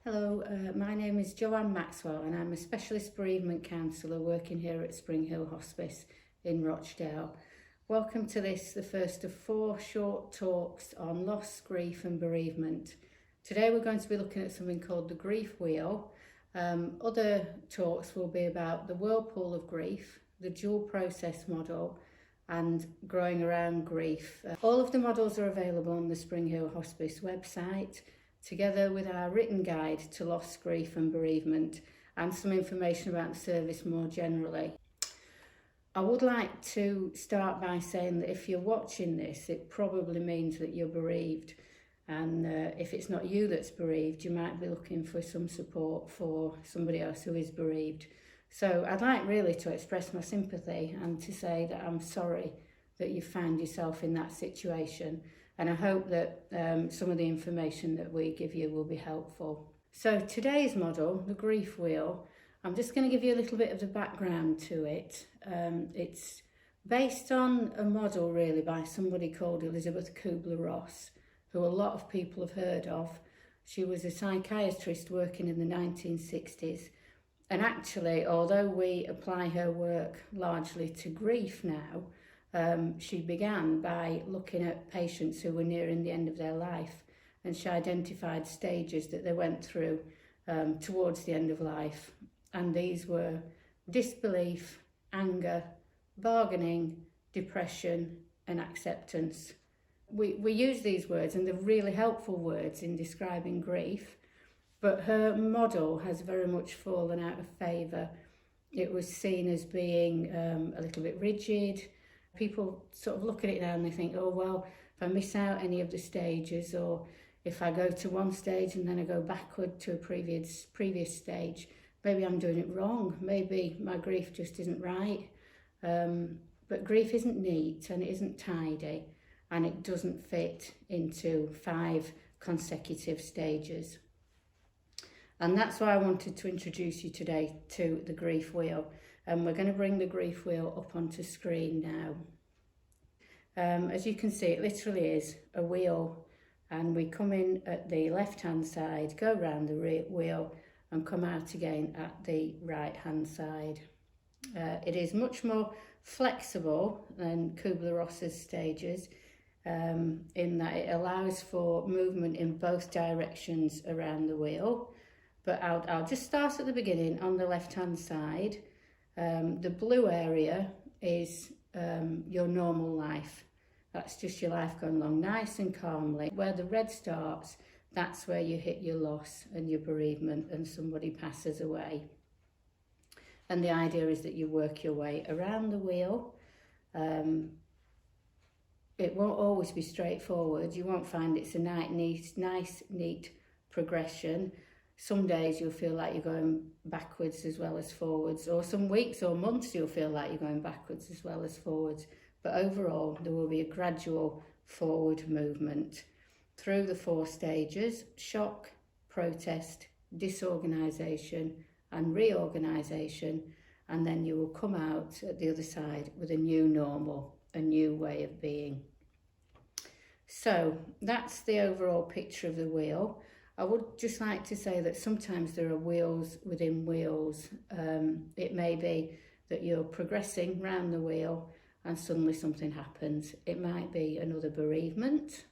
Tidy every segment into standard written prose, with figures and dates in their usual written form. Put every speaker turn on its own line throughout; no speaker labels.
Hello, my name is Joanne Maxwell and I'm a specialist bereavement counsellor working here at Springhill Hospice in Rochdale. Welcome to this, the first of 4 short talks on loss, grief and bereavement. Today we're going to be looking at something called the grief wheel. Other talks will be about the whirlpool of grief, the dual process model and growing around grief. All of the models are available on the Springhill Hospice website, together with our written guide to loss, grief and bereavement and some information about the service more generally. I would like to start by saying that if you're watching this, it probably means that you're bereaved, and if it's not you that's bereaved, you might be looking for some support for somebody else who is bereaved. So I'd like really to express my sympathy and to say that I'm sorry that you found yourself in that situation. And I hope that some of the information that we give you will be helpful. So today's model, the grief wheel, I'm just going to give you a little bit of the background to it. It's based on a model really by somebody called Elizabeth Kubler-Ross, who a lot of people have heard of. She was a psychiatrist working in the 1960s. And actually, although we apply her work largely to grief now, she began by looking at patients who were nearing the end of their life, and she identified stages that they went through towards the end of life. And these were disbelief, anger, bargaining, depression and acceptance. We use these words and they're really helpful words in describing grief, but her model has very much fallen out of favour. It was seen as being a little bit rigid. People sort of look at it now and they think, oh, well, if I miss out any of the stages, or if I go to one stage and then I go backward to a previous stage, maybe I'm doing it wrong. Maybe my grief just isn't right. But grief isn't neat and it isn't tidy, and it doesn't fit into 5 consecutive stages. And that's why I wanted to introduce you today to the grief wheel. And we're going to bring the grief wheel up onto screen now. As you can see, it literally is a wheel, and we come in at the left hand side, go round the wheel and come out again at the right hand side. It is much more flexible than Kubler-Ross's stages, in that it allows for movement in both directions around the wheel. But I'll just start at the beginning on the left hand side. The blue area is your normal life. That's just your life going along nice and calmly. Where the red starts, that's where you hit your loss and your bereavement and somebody passes away. And the idea is that you work your way around the wheel. It won't always be straightforward. You won't find it's a nice, neat progression. Some days you'll feel like you're going backwards as well as forwards, or some weeks or months you'll feel like you're going backwards as well as forwards. But overall, there will be a gradual forward movement through the 4 stages: shock, protest, disorganisation and reorganisation. And then you will come out at the other side with a new normal, a new way of being. So that's the overall picture of the wheel. I would just like to say that sometimes there are wheels within wheels. It may be that you're progressing round the wheel and suddenly something happens. It might be another bereavement.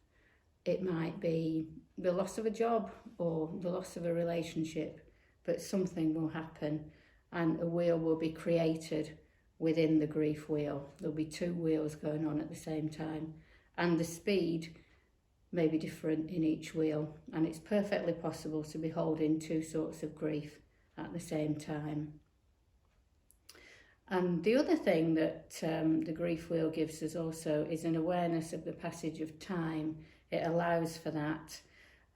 It might be the loss of a job or the loss of a relationship, but something will happen and a wheel will be created within the grief wheel. There'll be 2 wheels going on at the same time, and the speed may be different in each wheel, and it's perfectly possible to be holding 2 sorts of grief at the same time. And the other thing that the grief wheel gives us also is an awareness of the passage of time. It allows for that.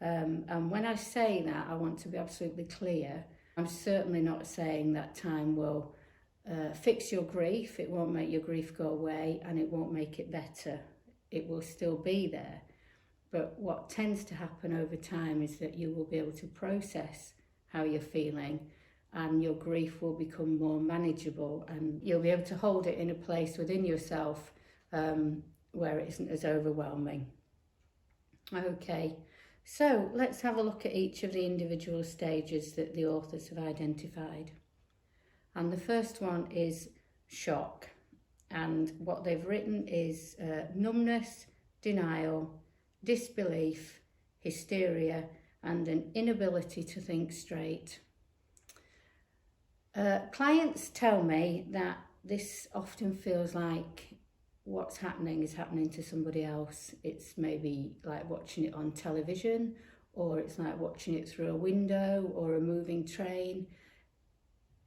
And when I say that, I want to be absolutely clear. I'm certainly not saying that time will fix your grief. It won't make your grief go away, and it won't make it better. It will still be there. But what tends to happen over time is that you will be able to process how you're feeling, and your grief will become more manageable, and you'll be able to hold it in a place within yourself where it isn't as overwhelming. Okay, So let's have a look at each of the individual stages that the authors have identified. And the first one is shock. And what they've written is numbness, denial, disbelief, hysteria, and an inability to think straight. Clients tell me that this often feels like what's happening is happening to somebody else. It's maybe like watching it on television, or it's like watching it through a window or a moving train.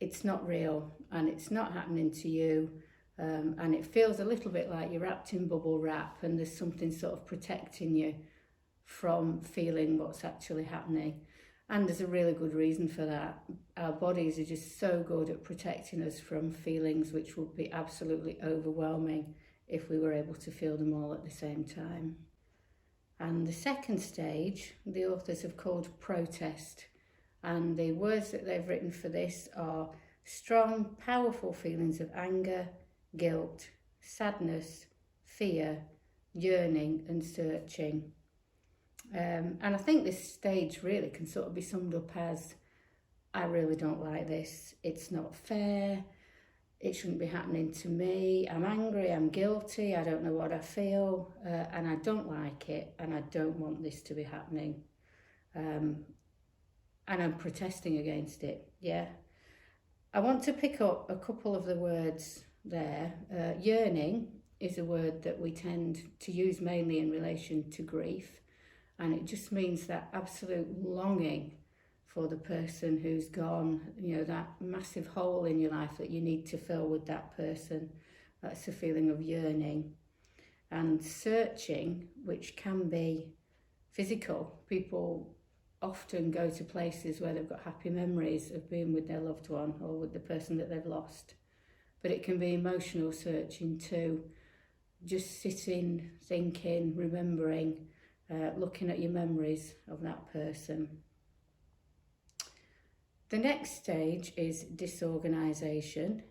It's not real and it's not happening to you. And it feels a little bit like you're wrapped in bubble wrap and there's something sort of protecting you from feeling what's actually happening. And there's a really good reason for that. Our bodies are just so good at protecting us from feelings which would be absolutely overwhelming if we were able to feel them all at the same time. And the second stage, the authors have called protest. And the words that they've written for this are strong, powerful feelings of anger, guilt, sadness, fear, yearning and searching. And I think this stage really can sort of be summed up as, I really don't like this, it's not fair, it shouldn't be happening to me, I'm angry, I'm guilty, I don't know what I feel, and I don't like it, and I don't want this to be happening. And I'm protesting against it, yeah. I want to pick up a couple of the words there. Yearning is a word that we tend to use mainly in relation to grief. And it just means that absolute longing for the person who's gone, you know, that massive hole in your life that you need to fill with that person. That's a feeling of yearning. And searching, which can be physical. People often go to places where they've got happy memories of being with their loved one or with the person that they've lost. But it can be emotional searching too. Just sitting, thinking, remembering, looking at your memories of that person. The next stage is disorganisation,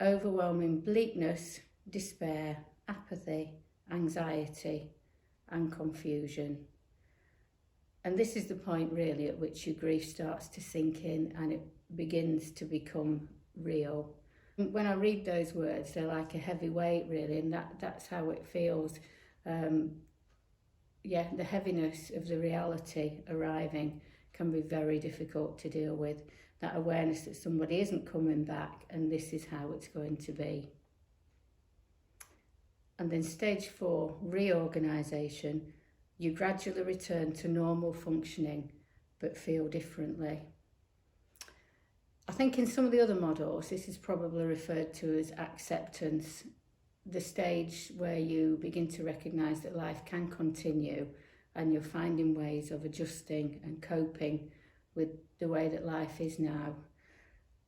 overwhelming bleakness, despair, apathy, anxiety and confusion. And this is the point really at which your grief starts to sink in and it begins to become real. When I read those words, they're like a heavy weight really, and that's how it feels. The heaviness of the reality arriving can be very difficult to deal with. That awareness that somebody isn't coming back and this is how it's going to be. And then stage 4, reorganisation. You gradually return to normal functioning but feel differently. I think in some of the other models, this is probably referred to as acceptance, the stage where you begin to recognise that life can continue and you're finding ways of adjusting and coping with the way that life is now.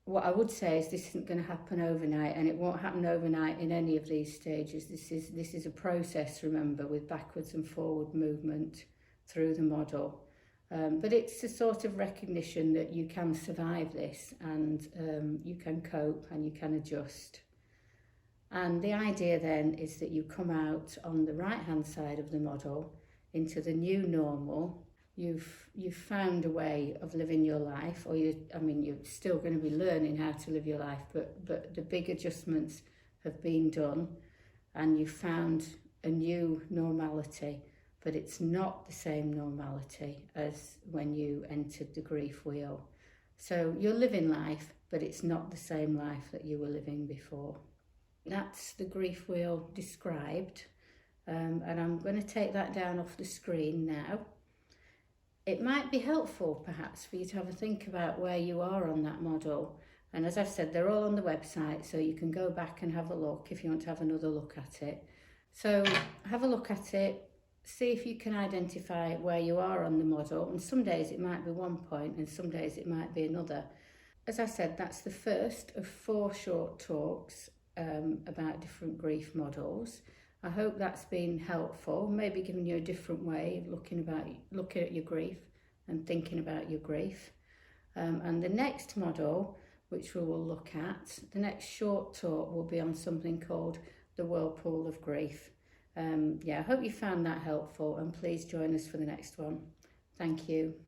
What I would say is this isn't going to happen overnight, and it won't happen overnight in any of these stages. This is a process, remember, with backwards and forward movement through the model. But it's a sort of recognition that you can survive this and you can cope and you can adjust. And the idea then is that you come out on the right-hand side of the model into the new normal. You've found a way of living your life, or you're still going to be learning how to live your life, but the big adjustments have been done and you've found a new normality, but it's not the same normality as when you entered the grief wheel. So you're living life, but it's not the same life that you were living before. That's the grief wheel described, and I'm going to take that down off the screen now. It might be helpful perhaps for you to have a think about where you are on that model, and as I've said, they're all on the website, so you can go back and have a look if you want to have another look at it. So have a look at it, see if you can identify where you are on the model, and some days it might be one point and some days it might be another. As I said, that's the first of 4 short talks about different grief models. I hope that's been helpful, maybe giving you a different way of looking at your grief and thinking about your grief. And the next model, which we will look at, the next short talk will be on something called the whirlpool of grief. I hope you found that helpful, and please join us for the next one. Thank you.